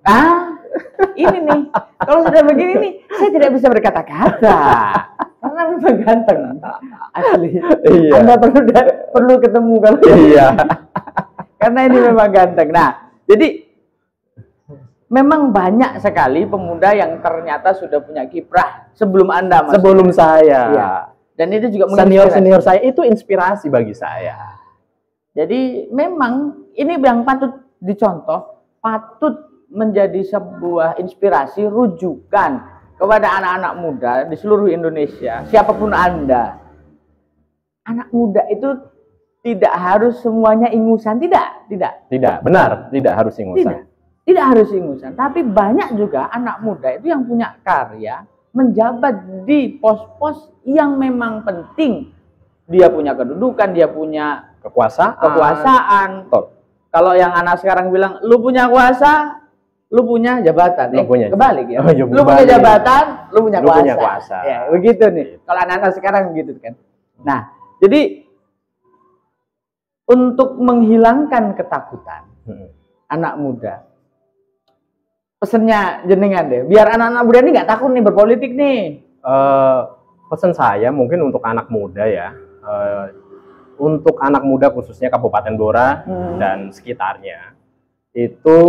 Ini nih, kalau sudah begini nih, saya tidak bisa berkata-kata. Karena memang ganteng. Asli. Iya. Anda perlu ketemu kalau karena ini memang ganteng. Nah, jadi memang banyak sekali pemuda yang ternyata sudah punya kiprah sebelum Anda, Mas. Sebelum saya. Iya. Dan itu juga senior saya itu inspirasi bagi saya. Jadi memang ini yang patut dicontoh, patut menjadi sebuah inspirasi, rujukan kepada anak-anak muda di seluruh Indonesia, siapapun Anda. Anak muda itu tidak harus semuanya ingusan, tidak. Benar, tidak harus ingusan. Tidak harus ingusan, tapi banyak juga anak muda itu yang punya karya, menjabat di pos-pos yang memang penting. Dia punya kedudukan, dia punya kekuasaan. Kalau yang anak sekarang bilang, lu punya kuasa, lu punya jabatan. Kebalik ya. Lu punya jabatan, lu punya kuasa. Ya, begitu nih. Kalau anak-anak sekarang begitu kan. Nah, jadi untuk menghilangkan ketakutan anak muda, pesennya jenengan deh, biar anak-anak muda ini nggak takut nih berpolitik nih. Pesan saya mungkin untuk anak muda ya, untuk anak muda khususnya Kabupaten Blora dan sekitarnya, itu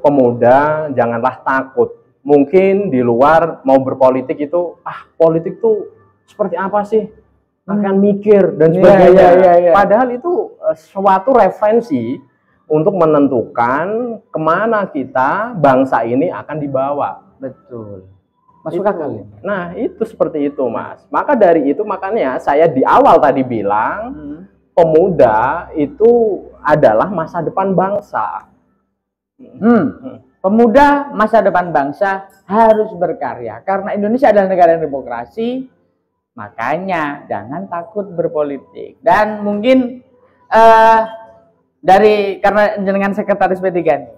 pemuda janganlah takut. Mungkin di luar mau berpolitik itu, politik tuh seperti apa sih? Akan mikir dan sebagainya. Padahal itu suatu referensi untuk menentukan kemana kita bangsa ini akan dibawa. Betul. Masuk akal. Nah, itu seperti itu, Mas. Maka dari itu makanya saya di awal tadi bilang pemuda itu adalah masa depan bangsa. Pemuda masa depan bangsa harus berkarya karena Indonesia adalah negara yang demokrasi. Makanya jangan takut berpolitik. Dan mungkin karena jenengan sekretaris P3 nih,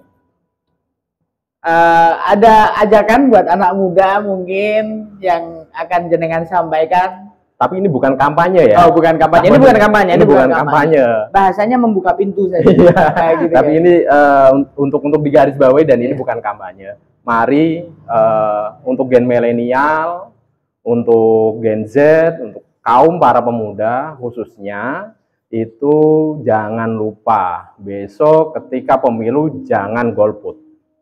ada ajakan buat anak muda mungkin yang akan jenengan sampaikan. Tapi ini bukan kampanye ya. Oh, bukan kampanye. Ini bukan kampanye. Ini bukan kampanye. Bahasanya membuka pintu saja. Gitu. Tapi ini untuk digarisbawahi dan ini bukan kampanye. Mari untuk gen milenial, untuk Gen Z, untuk kaum para pemuda khususnya, itu jangan lupa besok ketika pemilu jangan golput.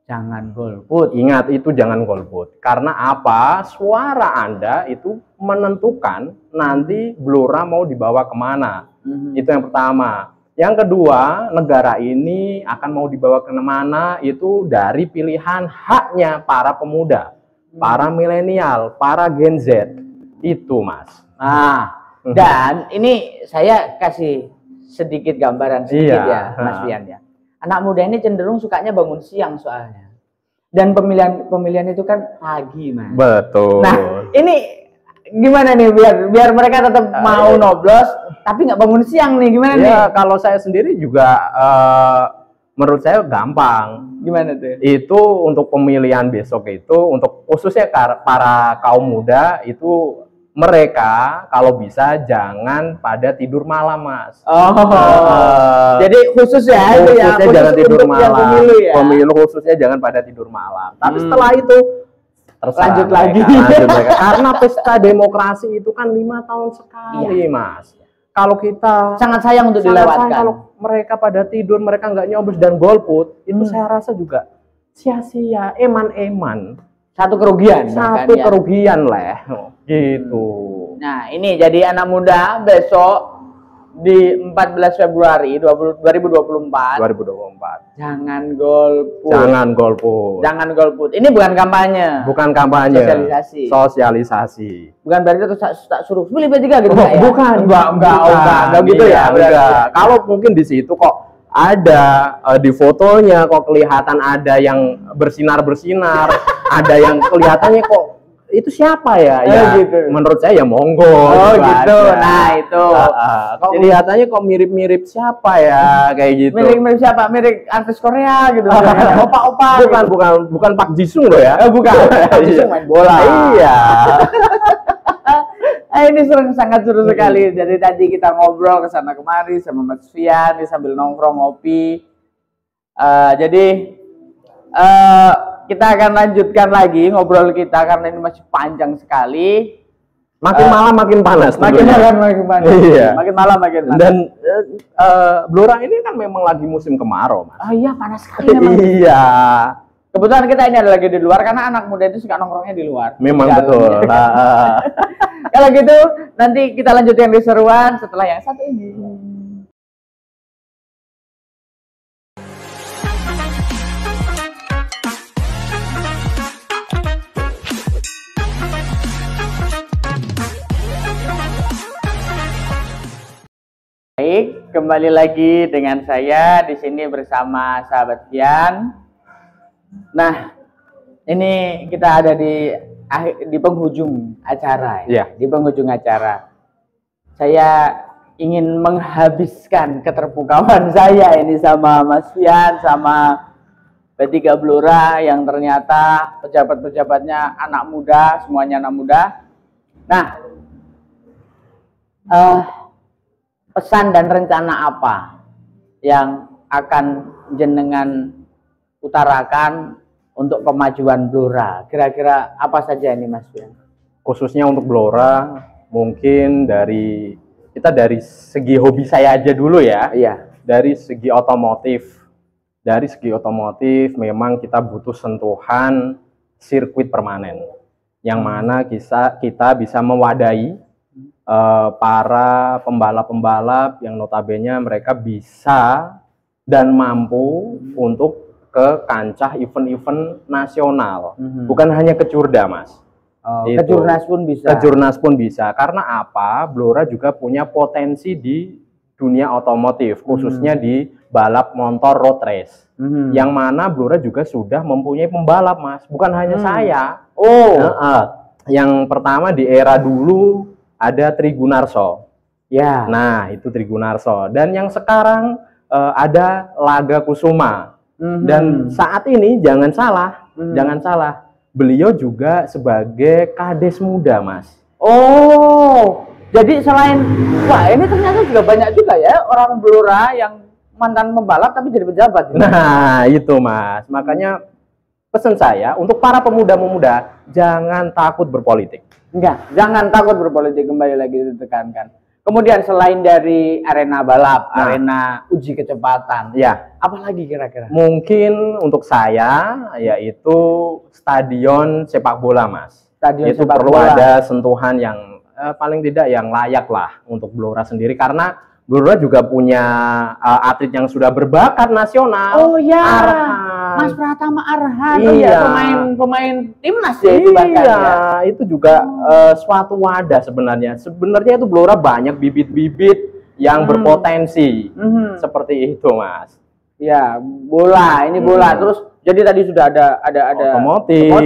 Jangan golput. Ingat itu, jangan golput. Karena apa? Suara Anda itu menentukan nanti Blora mau dibawa kemana. Itu yang pertama. Yang kedua, negara ini akan mau dibawa kemana itu dari pilihan haknya para pemuda, para milenial, para Gen Z. Itu, Mas. Dan ini saya kasih sedikit gambaran sedikit ya, Mas Dian ya. Anak muda ini cenderung sukanya bangun siang soalnya. Dan pemilihan itu kan pagi, Mas. Betul. Nah, ini gimana nih biar mereka tetap mau noblos tapi nggak bangun siang nih, gimana nih? Kalau saya sendiri juga menurut saya gampang. Gimana tuh? Itu untuk pemilihan besok itu untuk khususnya para kaum muda itu mereka kalau bisa jangan pada tidur malam, Mas. Jadi khusus ya, khususnya khusus jangan tidur malam. Pemilu khususnya jangan pada tidur malam. Tapi setelah itu lanjut lagi. Karena pesta demokrasi itu kan 5 tahun sekali, Mas. Kalau kita sangat sayang untuk dilewatkan. Kalau mereka pada tidur, mereka nggak nyoblos dan golput, itu saya rasa juga sia-sia, eman-eman. Satu kerugian. Kerugian lah, gitu. Nah, ini jadi anak muda besok di 14 Februari 2024. Jangan golput. Jangan golput. Ini bukan kampanye. Bukan kampanye. Sosialisasi. Bukan berarti tak suruh pilih P3 gitu ya? Enggak gitu ya. Enggak. Kalau mungkin di situ kok ada di fotonya kok kelihatan ada yang bersinar-bersinar, ada yang kelihatannya kok itu siapa ya? Gitu. Menurut saya ya monggo. Gitu. Nah, itu. Kok kelihatannya kok mirip-mirip siapa ya kayak gitu. Mirip-mirip siapa? Mirip artis Korea gitu. Opa-opa. Bukan Pak Jisung loh ya. Bukan. Pak Jisung main bola. Iya. Ini sangat seru sekali. Jadi tadi kita ngobrol ke sana kemari sama Mas Fian sambil nongkrong ngopi. Kita akan lanjutkan lagi ngobrol kita karena ini masih panjang sekali. Makin malam makin panas. Makin panas. Iya. Makin malam makin panas. Dan Blora ini kan memang lagi musim kemarau, Mas. Oh iya, panas sekali memang. Iya. Kebetulan kita ini ada lagi di luar karena anak muda itu suka nongkrongnya di luar. Memang betul. Kalau gitu nanti kita lanjutkan keseruan setelah yang satu ini. Baik, kembali lagi dengan saya di sini bersama sahabat Fian. Nah, ini kita ada di penghujung acara ya. Di penghujung acara. Saya ingin menghabiskan keterpukauan saya ini sama Mas Fian, sama P3 Blora yang ternyata pejabat-pejabatnya anak muda, semuanya anak muda. Nah, pesan dan rencana apa yang akan jenengan utarakan untuk kemajuan Blora? Kira-kira apa saja ini, Mas Fian? Khususnya untuk Blora, mungkin dari segi hobi saya aja dulu ya. Iya. Dari segi otomotif. Dari segi otomotif memang kita butuh sentuhan sirkuit permanen. Yang mana kita bisa mewadahi para pembalap-pembalap yang notabene mereka bisa dan mampu untuk ke kancah event-event nasional, bukan hanya ke Jurda, Mas. Ke Jurnas pun bisa. Ke Jurnas pun bisa. Karena apa? Blora juga punya potensi di dunia otomotif, khususnya di balap motor road race. Yang mana Blora juga sudah mempunyai pembalap, Mas. Bukan hanya saya. Yang pertama di era dulu ada Trigunarso. Ya. Nah, itu Trigunarso. Dan yang sekarang ada Laga Kusuma. Dan saat ini jangan salah, beliau juga sebagai kades muda, Mas. Oh, jadi selain ini ternyata juga banyak juga ya orang Blora yang mantan pembalap tapi jadi pejabat. Nah, itu Mas. Makanya pesan saya untuk para pemuda-pemuda, jangan takut berpolitik. Enggak, jangan takut berpolitik, kembali lagi ditekankan. Kemudian selain dari arena balap, arena uji kecepatan, ya, apalagi kira-kira? Mungkin untuk saya yaitu stadion sepak bola, Mas. Stadion itu sepak perlu bola. ada sentuhan yang paling tidak yang layak lah untuk Blora sendiri, karena Blora juga punya atlet yang sudah berbakat nasional. Oh ya, Arhan. Mas Pratama Arhan. Iya. Pemain timnas ya itu bahkan ya. Itu juga suatu wadah sebenarnya. Sebenarnya itu Blora banyak bibit-bibit yang berpotensi. Seperti itu, Mas. Ya, bola, ini bola. Terus jadi tadi sudah ada otomotif,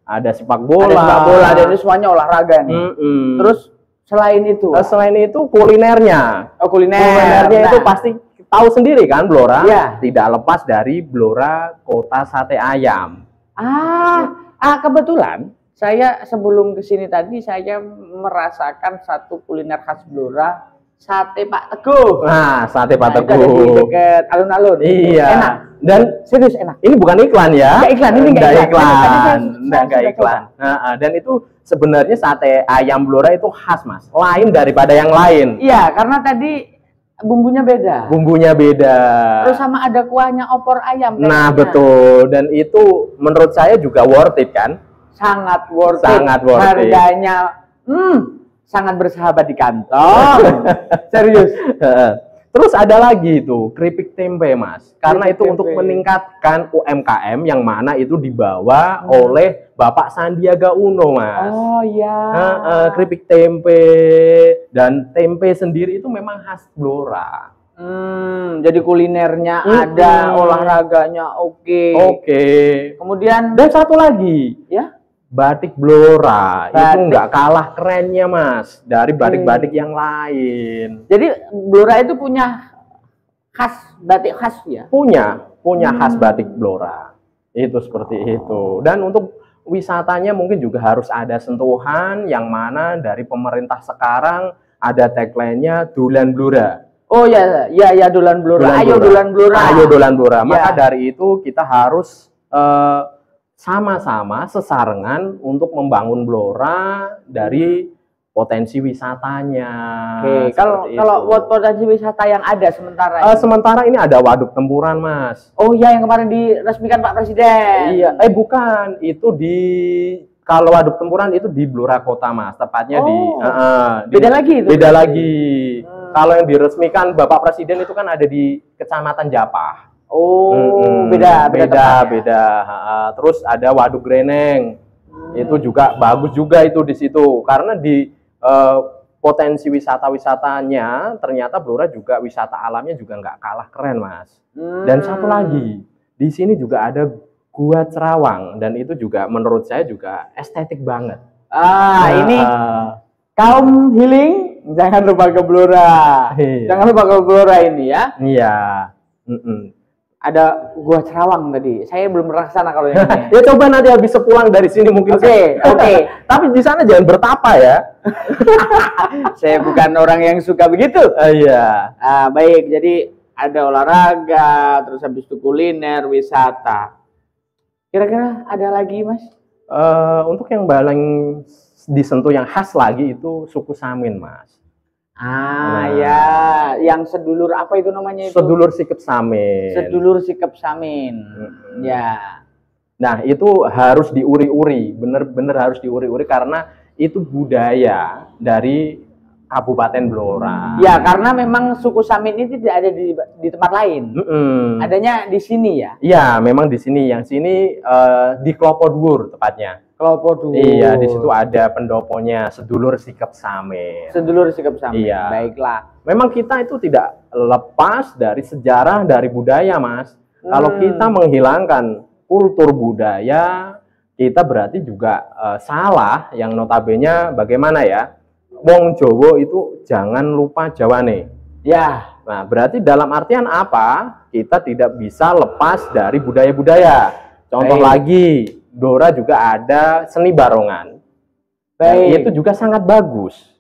ada sepak bola, dan itu semuanya olahraga nih. Terus selain itu kulinernya. Kulinernya itu pasti tahu sendiri kan Blora. Ya. Tidak lepas dari Blora Kota Sate Ayam. Kebetulan saya sebelum kesini tadi saya merasakan satu kuliner khas Blora, sate Pak Teguh. Nah, sate Pak Teguh. Ada di dekat alun-alun. Iya. Enak. Dan serius enak. Ini bukan iklan ya. Nggak iklan, ini nggak iklan. Nggak iklan. Dan itu sebenarnya sate ayam Blora itu khas, Mas. Lain daripada yang lain. Iya, karena tadi bumbunya beda. Terus sama ada kuahnya opor ayam. Nah, betul. Dan itu menurut saya juga worth it kan? Sangat worth it. Harganya sangat bersahabat di kantong. Serius. Terus ada lagi itu keripik tempe, Mas. Karena Keripik itu untuk tempe. meningkatkan UMKM yang mana itu dibawa oleh Bapak Sandiaga Uno, Mas. Oh iya. Keripik tempe dan tempe sendiri itu memang khas Blora. Jadi kulinernya ada, olahraganya oke. Oke. Kemudian Dan satu lagi, ya, batik Blora itu Batik. nggak kalah kerennya, Mas, dari batik-batik yang lain. jadi Blora itu punya batik khas ya. Punya khas batik Blora. Itu seperti itu. Dan untuk wisatanya mungkin juga harus ada sentuhan yang mana dari pemerintah sekarang ada tagline-nya Dulan Blora. Oh ya, Dulan Blora. Ayo Dulan Blora. Ayo Dulan Blora. Maka Ya. dari itu kita harus sama-sama sesarengan untuk membangun Blora dari potensi wisatanya. Oke, kalau Seperti kalau itu. buat potensi wisata yang ada sementara ini. Sementara ini ada Waduk Tempuran, Mas. Oh iya, yang kemarin diresmikan Pak Presiden. Iya, bukan. Itu kalau Waduk Tempuran itu di Blora Kota, Mas. Tepatnya Beda lagi itu. Beda lagi. Kalau yang diresmikan Bapak Presiden itu kan ada di Kecamatan Japah. Oh, beda. Terus ada Waduk Greneng. Itu juga bagus juga itu di situ karena di potensi wisatanya ternyata Blora juga wisata alamnya juga nggak kalah keren, Mas. Dan satu lagi, di sini juga ada Gua Cerawang dan itu juga menurut saya juga estetik banget. Ini kaum healing jangan lupa ke Blora. Iya. Jangan lupa ke Blora ini ya. Iya. Ada Gua Cerawang tadi. Saya belum pernah kesana kalau yang ini. Ya coba nanti habis sepulang dari sini mungkin. Oke. Tapi di sana jangan bertapa ya. Saya bukan orang yang suka begitu. Iya. Baik. Jadi ada olahraga, terus habis itu kuliner, wisata. Kira-kira ada lagi, Mas? Untuk yang paling disentuh yang khas lagi itu suku Samin, Mas. Ya, yang sedulur apa itu namanya itu? Sedulur Sikep Samin. Sedulur Sikep Samin. Ya. Nah, itu harus diuri-uri, bener-bener harus diuri-uri karena itu budaya dari Kabupaten Blora. Ya, karena memang suku Samin ini tidak ada di tempat lain. Adanya di sini ya? Iya, memang di sini. Yang sini di Klopo Dhuwur tepatnya. Klopo Dhuwur. Iya, di situ ada pendoponya Sedulur Sikep Samin. Sedulur Sikep Samin. Iya. Baiklah. Memang kita itu tidak lepas dari sejarah, dari budaya, Mas. Kalau kita menghilangkan kultur budaya, kita berarti juga salah. Yang notabene bagaimana ya? Wong Jowo itu jangan lupa Jawane. Ya. Nah, berarti dalam artian apa? Kita tidak bisa lepas dari budaya-budaya. Contoh lagi, Blora juga ada seni barongan. Itu juga sangat bagus.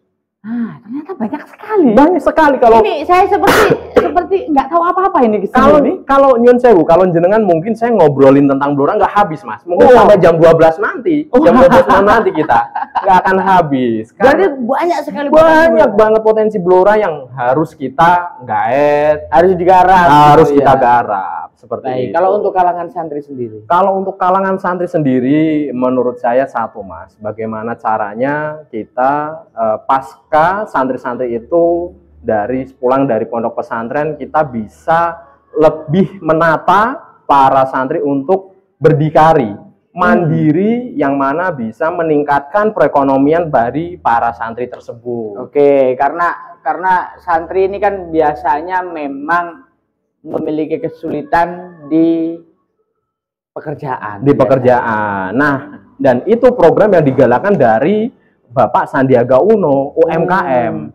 Ternyata banyak sekali. Banyak sekali kalau ini saya seperti nggak tahu apa-apa ini kalau nyun sewu, kalau jenengan mungkin saya ngobrolin tentang Blora nggak habis, Mas. Mungkin sampai jam 12 nanti. Jam 12 malam nanti kita nggak akan habis. Berarti banyak sekali banget potensi Blora yang harus kita gaet, harus digarap. Harus kita garap seperti itu. Kalau untuk kalangan santri sendiri. Kalau untuk kalangan santri sendiri menurut saya satu, Mas. Bagaimana caranya kita pasca santri-santri itu pulang dari pondok pesantren kita bisa lebih menata para santri untuk berdikari mandiri yang mana bisa meningkatkan perekonomian dari para santri tersebut. Oke, karena santri ini kan biasanya memang memiliki kesulitan di pekerjaan. Nah, dan itu program yang digalakkan dari Bapak Sandiaga Uno, UMKM.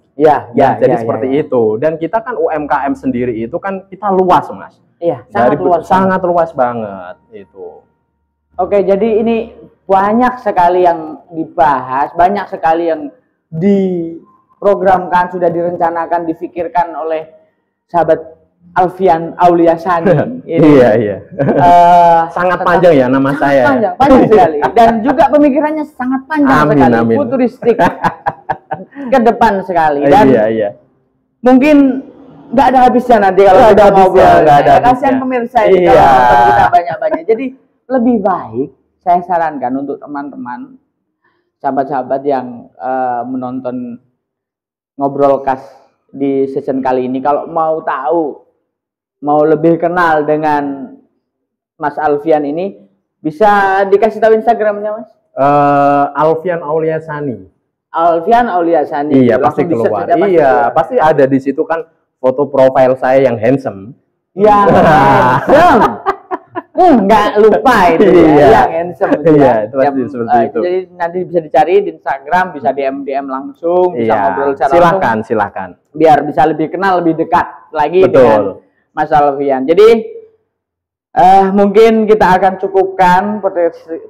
Jadi seperti itu. Dan kita kan UMKM sendiri itu kan kita luas, Mas. Iya, sangat luas banget itu. Oke, jadi ini banyak sekali yang dibahas, banyak sekali yang diprogramkan, sudah direncanakan, difikirkan oleh sahabat Alfian Auliasani. Iya. Sangat panjang ya nama saya. Panjang sekali. Dan juga pemikirannya sangat panjang sekali, futuristik. Ke depan sekali. Dan mungkin nggak ada habisnya nanti kalau kita ngobrol. Kasihan pemirsa ini kalau nonton kita banyak-banyak. Jadi lebih baik saya sarankan untuk teman-teman sahabat-sahabat yang menonton Ngobrolcast di season kali ini, kalau mau tahu, mau lebih kenal dengan Mas Alfian ini, bisa dikasih tahu Instagramnya, Mas? Alfian Auliasani. Alfian Auliasani. Iya, pasti keluar. Iya, pasti ada di situ kan foto profil saya yang handsome. Yang handsome. Nggak lupa itu ya, yang handsome. Iya, itu pasti seperti itu. Jadi nanti bisa dicari di Instagram, bisa DM langsung, bisa ngobrol secara langsung. Silakan. Biar bisa lebih kenal, lebih dekat lagi Betul. dengan Mas Alfian. Jadi mungkin kita akan cukupkan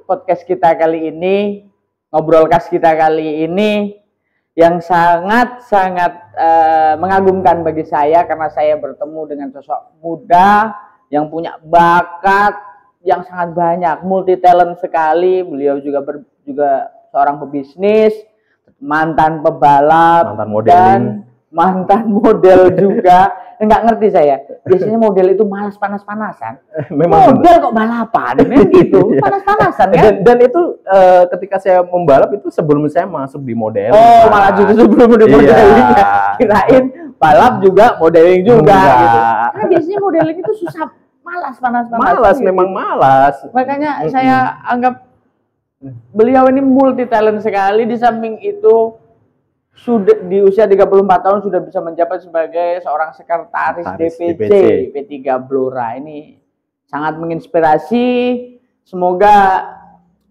podcast kita kali ini, Ngobrolcast kita kali ini, yang sangat-sangat mengagumkan bagi saya karena saya bertemu dengan sosok muda yang punya bakat yang sangat banyak, multi talent sekali. Beliau juga seorang pebisnis, mantan pebalap, dan mantan model juga. Enggak ngerti saya. Biasanya model itu malas panas-panasan. Memang model kok balapan, gitu. Panas-panasan kan? Dan itu ketika saya membalap itu sebelum saya masuk di model. Oh, malah juga sebelum di modeling. Kirain balap juga modeling juga gitu. Karena biasanya modeling itu susah, malas panas-panasan. Malas, gitu. Memang malas. Makanya saya anggap beliau ini multi talent sekali. Di samping itu sudah di usia 34 tahun sudah bisa menjabat sebagai seorang sekretaris DPC P3 Blora. Ini sangat menginspirasi. Semoga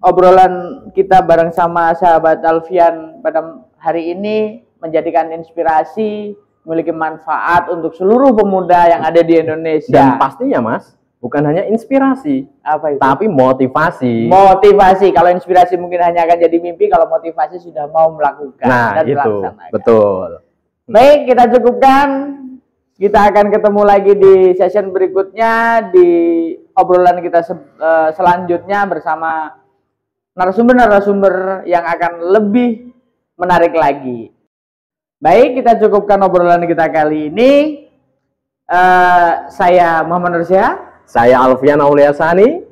obrolan kita bareng sama sahabat Alfian pada hari ini menjadikan inspirasi, memiliki manfaat untuk seluruh pemuda yang ada di Indonesia. Dan pastinya, Mas, bukan hanya inspirasi, apa itu? Tapi motivasi. Motivasi. Kalau inspirasi mungkin hanya akan jadi mimpi, kalau motivasi sudah mau melakukan dan melaksanakan. Betul. Baik, kita cukupkan. Kita akan ketemu lagi di session berikutnya, di obrolan kita selanjutnya bersama narasumber-narasumber yang akan lebih menarik lagi. Baik, kita cukupkan obrolan kita kali ini. Saya Muhammad Nursyah. Saya Alfian Auliasani.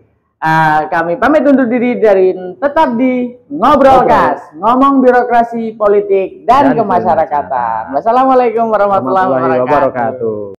Kami pamit undur diri dari tetap di Ngobrolcast, ngomong birokrasi politik dan kemasyarakatan. Wassalamualaikum warahmatullahi wabarakatuh.